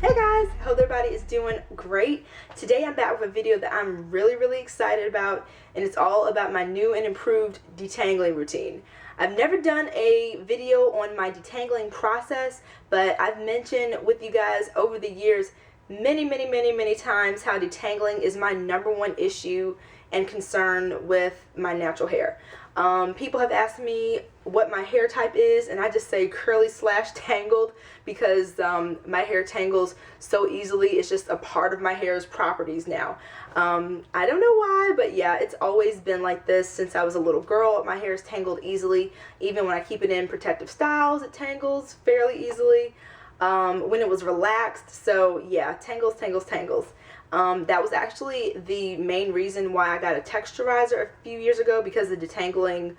Hey guys, hope everybody is doing great. Today I'm back with a video that I'm really excited about, and it's all about my new and improved detangling routine. I've never done a video on my detangling process, but I've mentioned with you guys over the years many times how detangling is my #1 issue and concern with my natural hair. People have asked me what my hair type is, and I just say curly / tangled because my hair tangles so easily. It's just a part of my hair's properties now. I don't know why, but yeah, it's always been like this since I was a little girl. My hair is tangled easily. Even when I keep it in protective styles, it tangles fairly easily. When it was relaxed, so yeah, tangles. That was actually the main reason why I got a texturizer a few years ago, because the detangling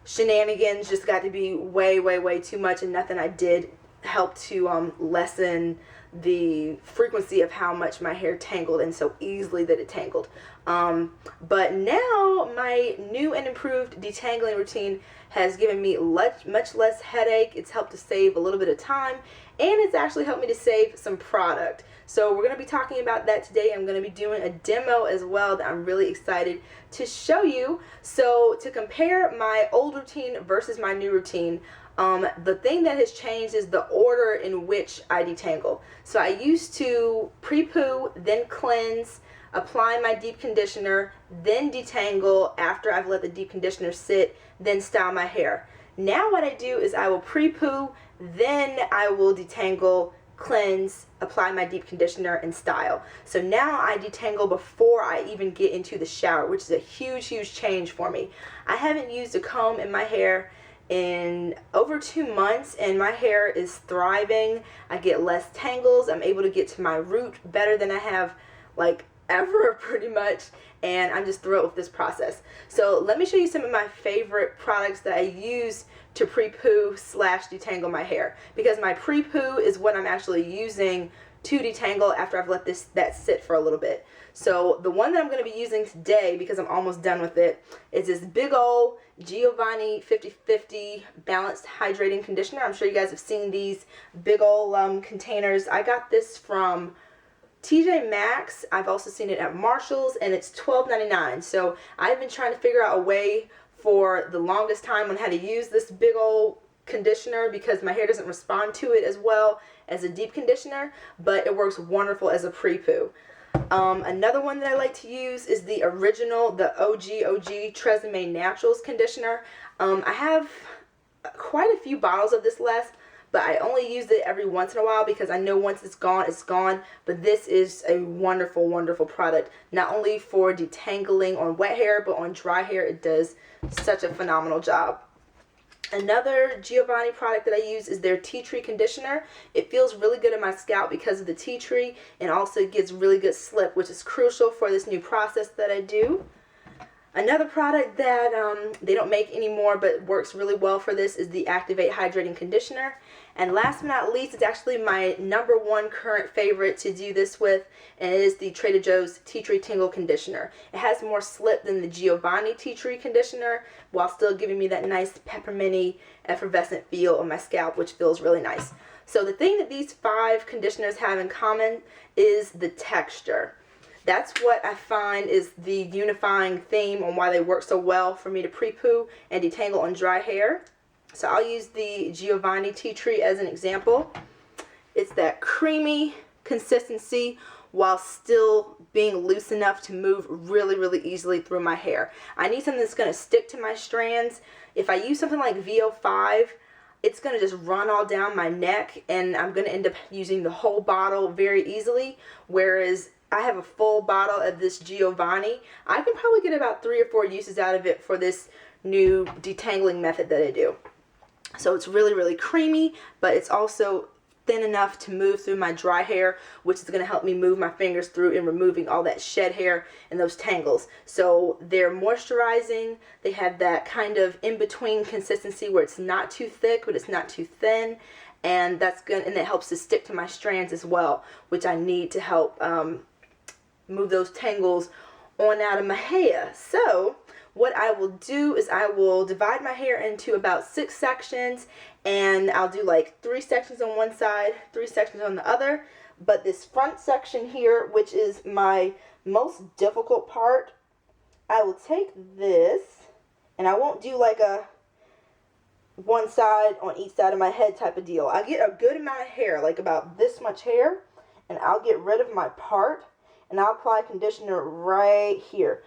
shenanigans just got to be way too much, and nothing I did helped to lessen the frequency of how much my hair tangled and so easily that it tangled. But now my new and improved detangling routine has given me much less headache. It's helped to save a little bit of time, and it's actually helped me to save some product. So we're going to be talking about that today. I'm going to be doing a demo as well that I'm really excited to show you. So to compare my old routine versus my new routine, the thing that has changed is the order in which I detangle. So I used to pre-poo, then cleanse, apply my deep conditioner, then detangle after I've let the deep conditioner sit, then style my hair. Now what I do is I will pre-poo, then I will detangle, cleanse, apply my deep conditioner, and style. So now I detangle before I even get into the shower, which is a huge change for me. I haven't used a comb in my hair in over 2 months, and my hair is thriving. I get less tangles. I'm able to get to my root better than I have like ever pretty much, and I'm just thrilled with this process. So let me show you some of my favorite products that I use to pre-poo / detangle my hair, because my pre-poo is what I'm actually using to detangle after I've let that sit for a little bit. So the one that I'm going to be using today, because I'm almost done with it, is this big old Giovanni 50/50 balanced hydrating conditioner. I'm sure you guys have seen these big old containers. I got this from TJ Maxx. I've also seen it at Marshall's, and it's $12.99. So I've been trying to figure out a way for the longest time on how to use this big old conditioner, because my hair doesn't respond to it as well as a deep conditioner, but it works wonderful as a pre-poo. Another one that I like to use is the original, the OG Tresemme Naturals conditioner. I have quite a few bottles of this left, but I only use it every once in a while because I know once it's gone, it's gone. But this is a wonderful product, not only for detangling on wet hair, but on dry hair it does such a phenomenal job. Another Giovanni product that I use is their tea tree conditioner. It feels really good in my scalp because of the tea tree, and also gives really good slip, which is crucial for this new process that I do. Another product that they don't make anymore but works really well for this is the Activate Hydrating Conditioner. And last but not least, it's actually my #1 current favorite to do this with, and it is the Trader Joe's Tea Tree Tingle Conditioner. It has more slip than the Giovanni Tea Tree Conditioner, while still giving me that nice pepperminty, effervescent feel on my scalp, which feels really nice. So the thing that these 5 conditioners have in common is the texture. That's what I find is the unifying theme on why they work so well for me to pre-poo and detangle on dry hair. So I'll use the Giovanni Tea Tree as an example. It's that creamy consistency while still being loose enough to move really easily through my hair. I need something that's going to stick to my strands. If I use something like VO5, it's going to just run all down my neck, and I'm going to end up using the whole bottle very easily, whereas I have a full bottle of this Giovanni. I can probably get about 3 or 4 uses out of it for this new detangling method that I do. So it's really creamy, but it's also thin enough to move through my dry hair, which is going to help me move my fingers through in removing all that shed hair and those tangles. So they're moisturizing. They have that kind of in-between consistency where it's not too thick, but it's not too thin. And that's good, and it helps to stick to my strands as well, which I need to help move those tangles on out of my hair. So what I will do is I will divide my hair into about 6 sections, and I'll do like 3 sections on one side, 3 sections on the other. But this front section here, which is my most difficult part, I will take this, and I won't do like a one side on each side of my head type of deal. I get a good amount of hair, like about this much hair, and I'll get rid of my part, and I'll apply conditioner right here.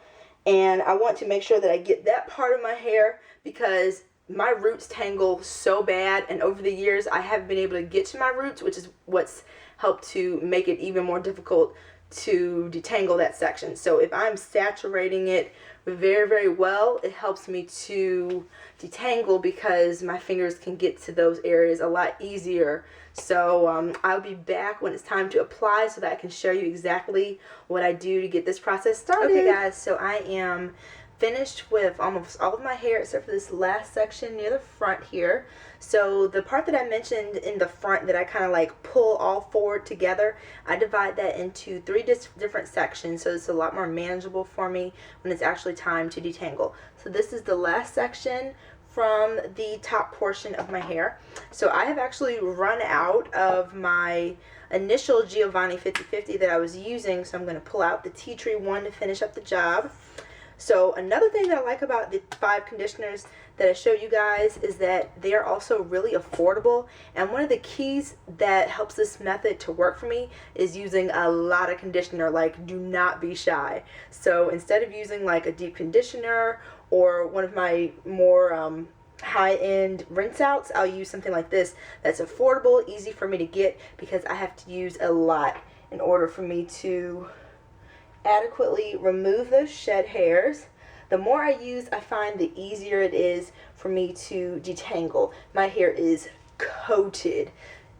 And I want to make sure that I get that part of my hair because my roots tangle so bad, and over the years I haven't been able to get to my roots, which is what's helped to make it even more difficult to detangle that section. So if I'm saturating it very, very well, it helps me to detangle because my fingers can get to those areas a lot easier. So I'll be back when it's time to apply so that I can show you exactly what I do to get this process started. Okay guys, so I am finished with almost all of my hair except for this last section near the front here. So the part that I mentioned in the front that I kind of like pull all forward together, I divide that into 3 different sections, so it's a lot more manageable for me when it's actually time to detangle. So this is the last section from the top portion of my hair. So I have actually run out of my initial Giovanni 50/50 that I was using, so I'm going to pull out the tea tree one to finish up the job. So another thing that I like about the 5 conditioners that I showed you guys is that they are also really affordable, and one of the keys that helps this method to work for me is using a lot of conditioner. Like, do not be shy. So instead of using like a deep conditioner or one of my more high-end rinse outs, I'll use something like this that's affordable, easy for me to get, because I have to use a lot in order for me to adequately remove those shed hairs. The more I use, I find the easier it is for me to detangle. My hair is coated,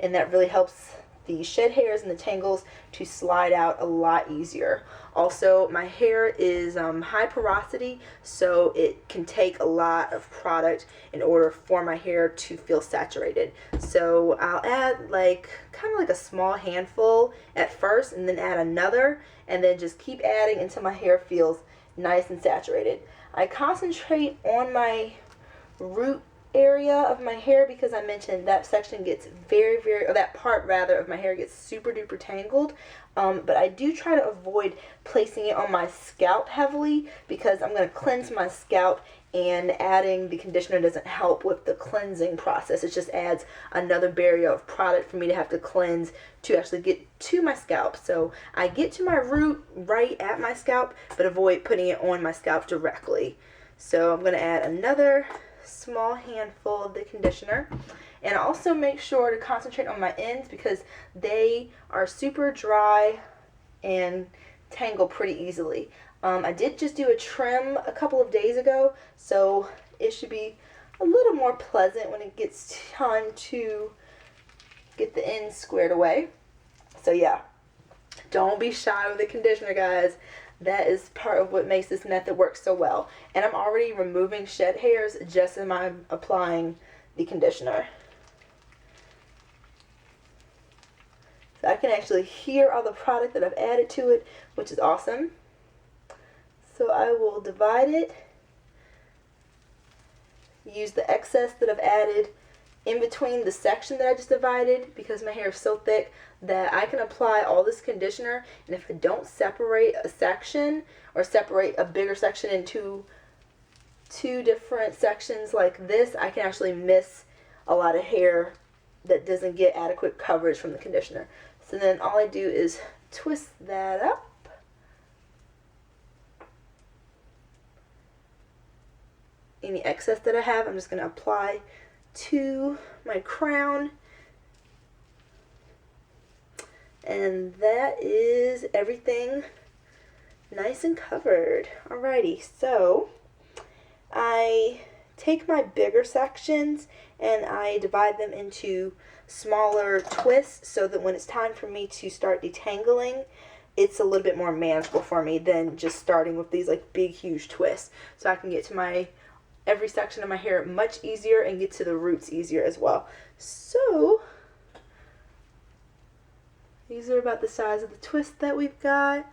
and that really helps the shed hairs and the tangles to slide out a lot easier. Also, my hair is high porosity, so it can take a lot of product in order for my hair to feel saturated. So I'll add like kind of like a small handful at first, and then add another, and then just keep adding until my hair feels nice and saturated. I concentrate on my root area of my hair because I mentioned that section gets or that part rather of my hair gets super duper tangled, but I do try to avoid placing it on my scalp heavily because I'm going to cleanse my scalp, and adding the conditioner doesn't help with the cleansing process. It just adds another barrier of product for me to have to cleanse to actually get to my scalp. So I get to my root right at my scalp, but avoid putting it on my scalp directly. So I'm going to add another small handful of the conditioner, and also make sure to concentrate on my ends because they are super dry and tangle pretty easily. I did just do a trim a couple of days ago, so it should be a little more pleasant when it gets time to get the ends squared away. So yeah, don't be shy with the conditioner, guys. That is part of what makes this method work so well. And I'm already removing shed hairs just as I'm applying the conditioner. So I can actually hear all the product that I've added to it, which is awesome. So I will divide it, use the excess that I've added in between the section that I just divided, because my hair is so thick that I can apply all this conditioner, and if I don't separate a section or separate a bigger section into 2 different sections like this, I can actually miss a lot of hair that doesn't get adequate coverage from the conditioner. So then all I do is twist that up. Any excess that I have, I'm just going to apply to my crown. And that is everything nice and covered. Alrighty, so I take my bigger sections and I divide them into smaller twists so that when it's time for me to start detangling, it's a little bit more manageable for me than just starting with these like big huge twists. So I can get to every section of my hair much easier and get to the roots easier as well. So these are about the size of the twist that we've got.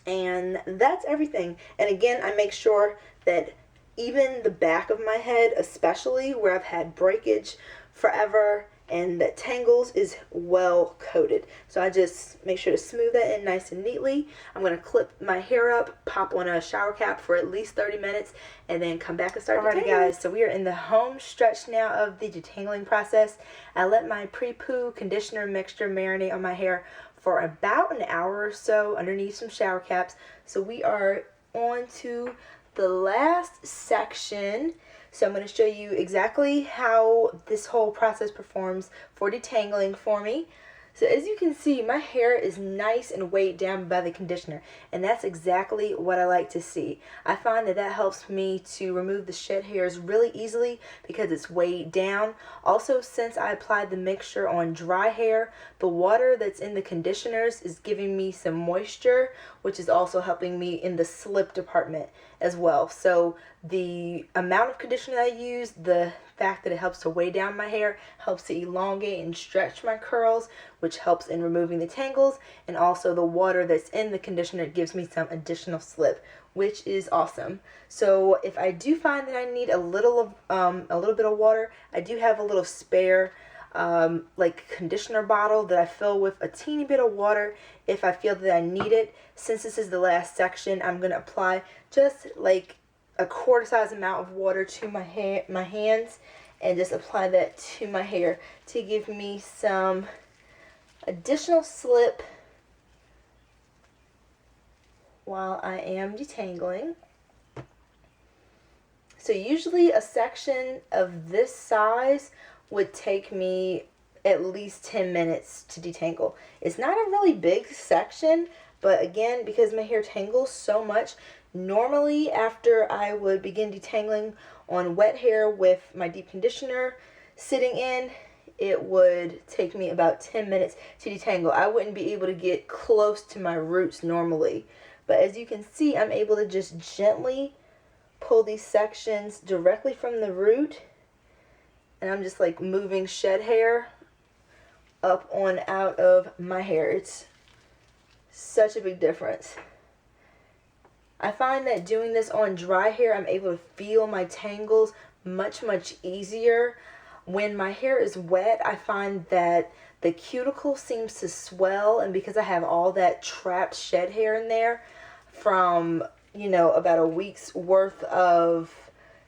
And that's everything. And again, I make sure that even the back of my head, especially where I've had breakage forever and that tangles is well coated. So I just make sure to smooth that in nice and neatly. I'm going to clip my hair up, pop on a shower cap for at least 30 minutes, and then come back and start detangling. Alrighty guys, so we are in the home stretch now of the detangling process. I let my pre-poo conditioner mixture marinate on my hair for about an hour or so underneath some shower caps. So we are on to the last section. So I'm going to show you exactly how this whole process performs for detangling for me. So as you can see, my hair is nice and weighed down by the conditioner, and that's exactly what I like to see. I find that that helps me to remove the shed hairs really easily because it's weighed down. Also, since I applied the mixture on dry hair, the water that's in the conditioners is giving me some moisture, which is also helping me in the slip department as well. So the amount of conditioner I use, the fact that it helps to weigh down my hair, helps to elongate and stretch my curls, which helps in removing the tangles, and also the water that's in the conditioner gives me some additional slip, which is awesome. So if I do find that I need a little bit of water, I do have a little spare like conditioner bottle that I fill with a teeny bit of water if I feel that I need it. Since this is the last section, I'm going to apply just like a quarter size amount of water to my hands, and just apply that to my hair to give me some additional slip while I am detangling. So usually a section of this size would take me at least 10 minutes to detangle. It's not a really big section, but again, because my hair tangles so much, normally after I would begin detangling on wet hair with my deep conditioner sitting in, it would take me about 10 minutes to detangle. I wouldn't be able to get close to my roots normally. But as you can see, I'm able to just gently pull these sections directly from the root, and I'm just like moving shed hair up on out of my hair. It's such a big difference. I find that doing this on dry hair, I'm able to feel my tangles much easier. When my hair is wet, I find that the cuticle seems to swell, and because I have all that trapped shed hair in there from, you know, about a week's worth of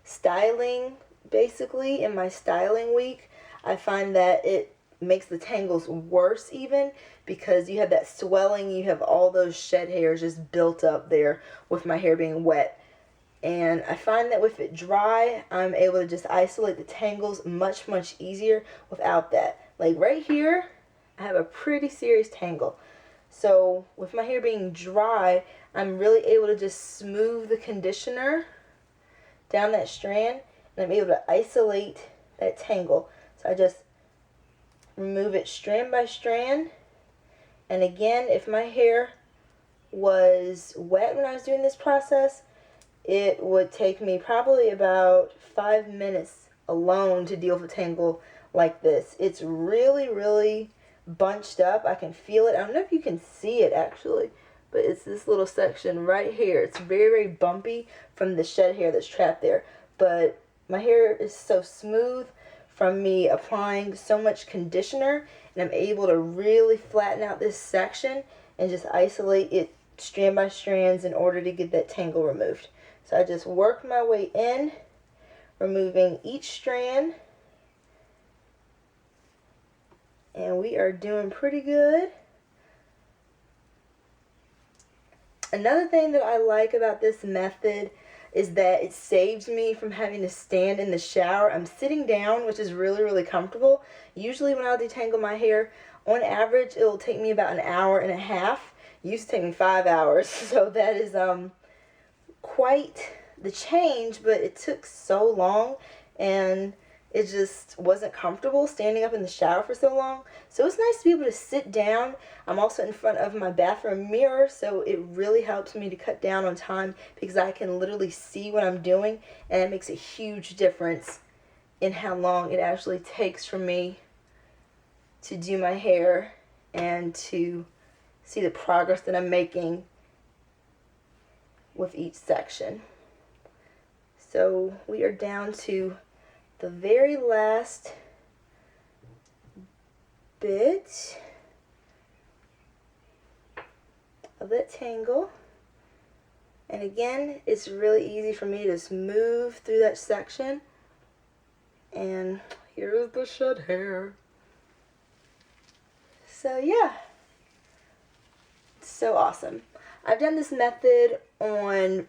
styling, basically, in my styling week, I find that it makes the tangles worse even because you have that swelling, you have all those shed hairs just built up there with my hair being wet. And I find that with it dry, I'm able to just isolate the tangles much easier without that. Like right here, I have a pretty serious tangle. So with my hair being dry, I'm really able to just smooth the conditioner down that strand, and I'm able to isolate that tangle. So I just remove it strand by strand. And again, if my hair was wet when I was doing this process, it would take me probably about 5 minutes alone to deal with a tangle like this. It's really bunched up. I can feel it. I don't know if you can see it actually, but it's this little section right here. It's very bumpy from the shed hair that's trapped there. But my hair is so smooth from me applying so much conditioner, and I'm able to really flatten out this section and just isolate it strand by strands in order to get that tangle removed. So I just work my way in, removing each strand, and we are doing pretty good. Another thing that I like about this method is that it saves me from having to stand in the shower. I'm sitting down, which is really comfortable. Usually when I'll detangle my hair, on average, it'll take me about an hour and a half. It used to take me 5 hours, so that is quite the change, but it took so long, and it just wasn't comfortable standing up in the shower for so long. So it's nice to be able to sit down. I'm also in front of my bathroom mirror, so it really helps me to cut down on time because I can literally see what I'm doing, and it makes a huge difference in how long it actually takes for me to do my hair and to see the progress that I'm making with each section. So we are down to the very last bit of that tangle. And again, it's really easy for me to just move through that section. And here's the shed hair. So yeah, it's so awesome. I've done this method on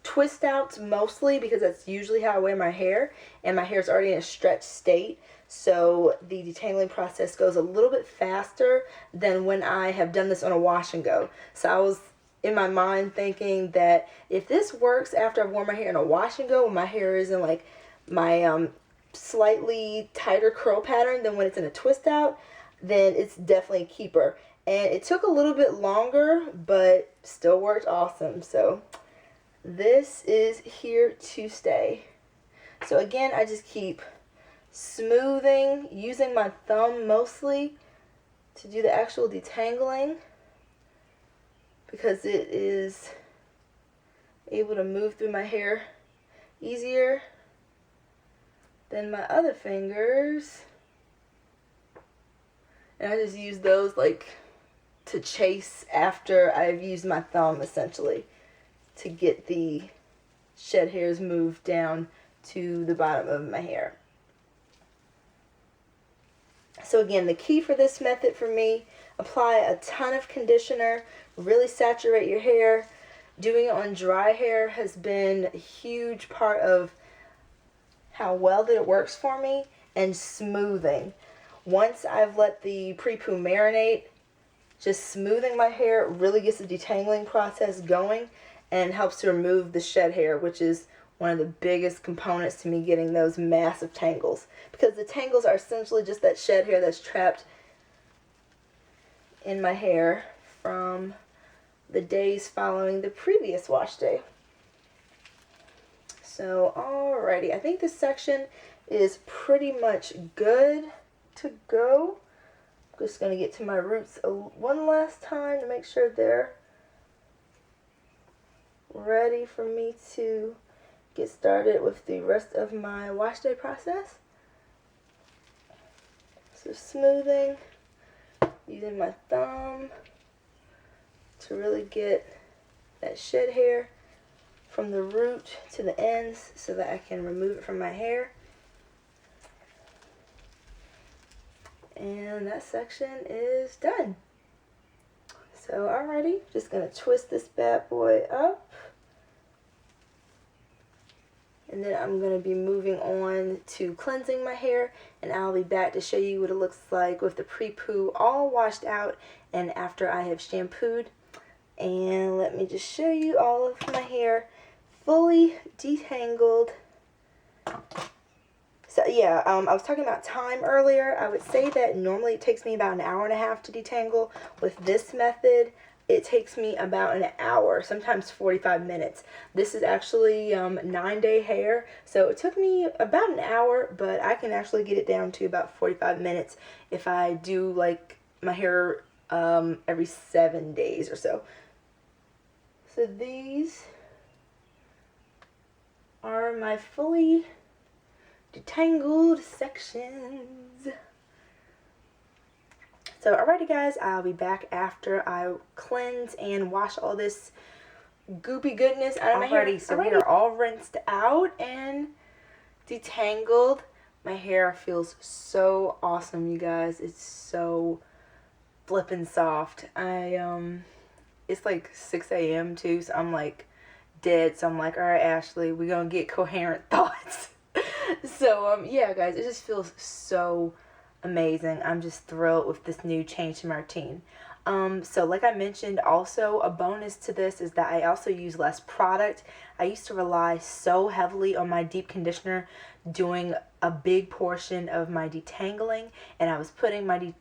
twist outs mostly because that's usually how I wear my hair, and my hair is already in a stretched state, so the detangling process goes a little bit faster than when I have done this on a wash and go. So I was in my mind thinking that if this works after I've worn my hair in a wash and go, when my hair is in like my slightly tighter curl pattern than when it's in a twist out, then it's definitely a keeper. And it took a little bit longer, but still worked awesome. So this is here to stay. So again, I just keep smoothing, using my thumb mostly to do the actual detangling, because it is able to move through my hair easier than my other fingers. And I just use those like to chase after I've used my thumb, essentially, to get the shed hairs moved down to the bottom of my hair. So again, the key for this method for me, apply a ton of conditioner, really saturate your hair. Doing it on dry hair has been a huge part of how well that it works for me, and smoothing. Once I've let the pre-poo marinate, just smoothing my hair really gets the detangling process going and helps to remove the shed hair, which is one of the biggest components to me getting those massive tangles, because the tangles are essentially just that shed hair that's trapped in my hair from the days following the previous wash day. So alrighty, I think this section is pretty much good to go. I'm just going to get to my roots one last time to make sure they're ready for me to get started with the rest of my wash day process. So smoothing, using my thumb to really get that shed hair from the root to the ends so that I can remove it from my hair. And that section is done. So alrighty, just gonna twist this bad boy up. And then I'm going to be moving on to cleansing my hair, and I'll be back to show you what it looks like with the pre-poo all washed out and after I have shampooed. And let me just show you all of my hair fully detangled. So yeah, I was talking about time earlier. I would say that normally it takes me about an hour and a half to detangle. With this method, it takes me about an hour, sometimes 45 minutes. This is actually 9-day hair, so it took me about an hour, but I can actually get it down to about 45 minutes if I do like my hair every 7 days or so. So these are my fully detangled sections. So alrighty guys, I'll be back after I cleanse and wash all this goopy goodness out of my hair. So we are all rinsed out and detangled. My hair feels so awesome, you guys. It's so flippin' soft. It's like 6 a.m. too, so I'm like dead. So I'm like, alright Ashley, we're gonna get coherent thoughts. So yeah guys, it just feels so amazing. I'm just thrilled with this new change to my routine. So like I mentioned, also a bonus to this is that I also use less product. I used to rely so heavily on my deep conditioner doing a big portion of my detangling, and I was putting my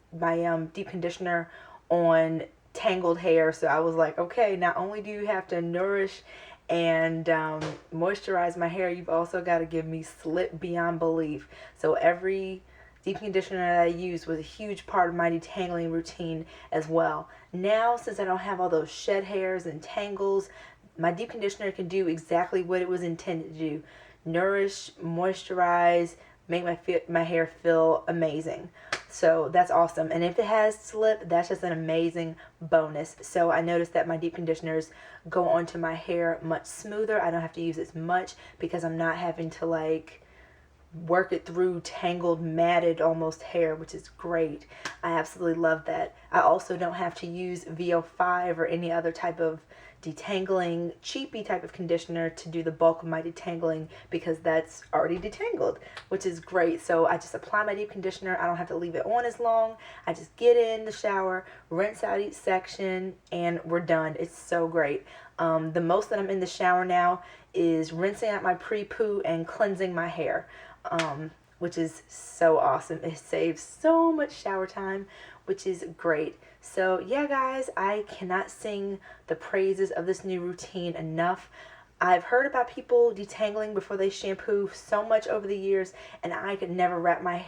deep conditioner on tangled hair. So I was like, okay, not only do you have to nourish and moisturize my hair, you've also got to give me slip beyond belief. So every deep conditioner that I use was a huge part of my detangling routine as well. Now, since I don't have all those shed hairs and tangles, my deep conditioner can do exactly what it was intended to do. Nourish, moisturize, make my hair feel amazing. So that's awesome. And if it has slip, that's just an amazing bonus. So I noticed that my deep conditioners go onto my hair much smoother. I don't have to use as much because I'm not having to like work it through tangled, matted almost hair, which is great. I absolutely love that. I also don't have to use VO5 or any other type of detangling, cheapy type of conditioner to do the bulk of my detangling because that's already detangled, which is great. So I just apply my deep conditioner. I don't have to leave it on as long. I just get in the shower, rinse out each section, and we're done. It's so great. The most that I'm in the shower now is rinsing out my pre-poo and cleansing my hair, which is so awesome. It saves so much shower time, which is great. So yeah, guys, I cannot sing the praises of this new routine enough. I've heard about people detangling before they shampoo so much over the years, and I could never wrap my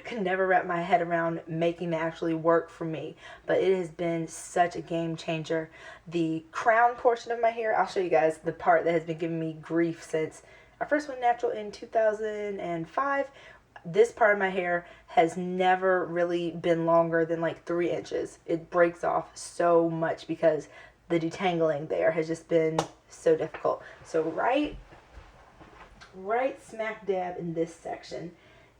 could never wrap my head around making it actually work for me. But it has been such a game changer. The crown portion of my hair, I'll show you guys the part that has been giving me grief since I first went natural in 2005. This part of my hair has never really been longer than like 3 inches. It breaks off so much because the detangling there has just been so difficult. So right smack dab in this section,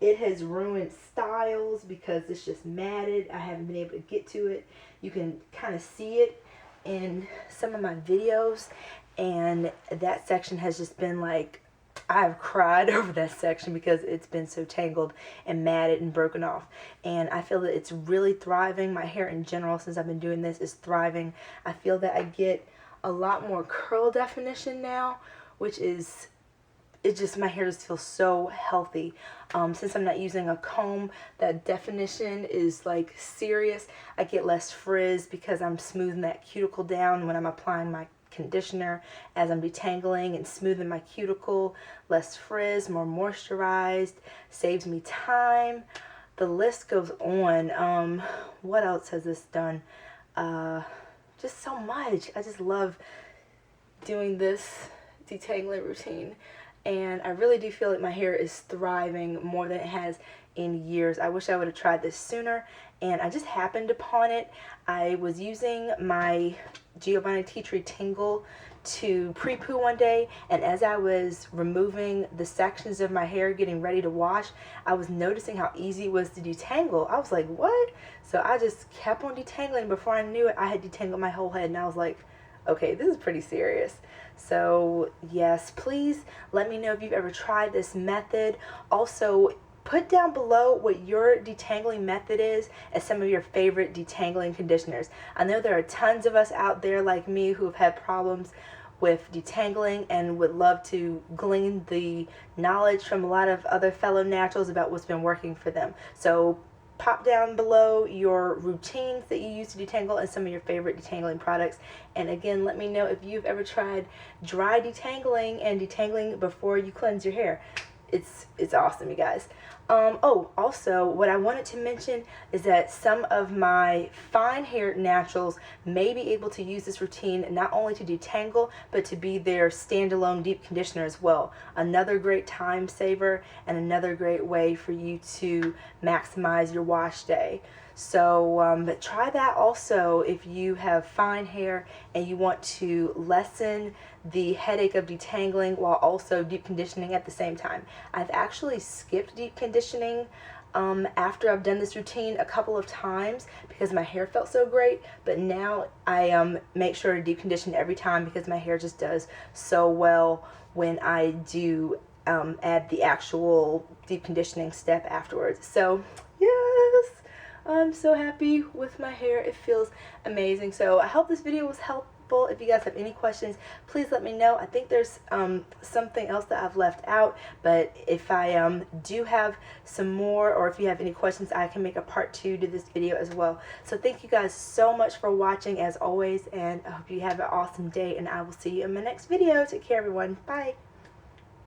it has ruined styles because it's just matted. I haven't been able to get to it. You can kind of see it in some of my videos, and that section has just been like, I've cried over that section because it's been so tangled and matted and broken off. And I feel that it's really thriving. My hair in general, since I've been doing this, is thriving. I feel that I get a lot more curl definition now, which is, my hair just feels so healthy. Since I'm not using a comb, that definition is like serious. I get less frizz because I'm smoothing that cuticle down when I'm applying my conditioner as I'm detangling and smoothing my cuticle. Less frizz, more moisturized, saves me time. The list goes on. What else has this done? Just so much. I just love doing this detangling routine, and I really do feel like my hair is thriving more than it has in years. I wish I would have tried this sooner, and I just happened upon it. I was using my Giovanni tea tree Tingle to pre-poo one day, and as I was removing the sections of my hair getting ready to wash, I was noticing how easy it was to detangle. I was like, what? So I just kept on detangling. Before I knew it, I had detangled my whole head, and I was like, okay, this is pretty serious. So yes, please let me know if you've ever tried this method. Also, put down below what your detangling method is and some of your favorite detangling conditioners. I know there are tons of us out there like me who have had problems with detangling and would love to glean the knowledge from a lot of other fellow naturals about what's been working for them. So pop down below your routines that you use to detangle and some of your favorite detangling products. And again, let me know if you've ever tried dry detangling and detangling before you cleanse your hair. It's awesome, you guys. Oh, also, what I wanted to mention is that some of my fine-haired naturals may be able to use this routine not only to detangle, but to be their standalone deep conditioner as well. Another great time saver and another great way for you to maximize your wash day. So but try that also if you have fine hair and you want to lessen the headache of detangling while also deep conditioning at the same time. I've actually skipped deep conditioning after I've done this routine a couple of times because my hair felt so great, but now I make sure to deep condition every time because my hair just does so well when I do add the actual deep conditioning step afterwards. So yes, I'm so happy with my hair. It feels amazing. So I hope this video was helpful. If you guys have any questions, please let me know. I think there's something else that I've left out, but if I do have some more, or if you have any questions, I can make a part 2 to this video as well. So thank you guys so much for watching as always, and I hope you have an awesome day, and I will see you in my next video. Take care, everyone. Bye.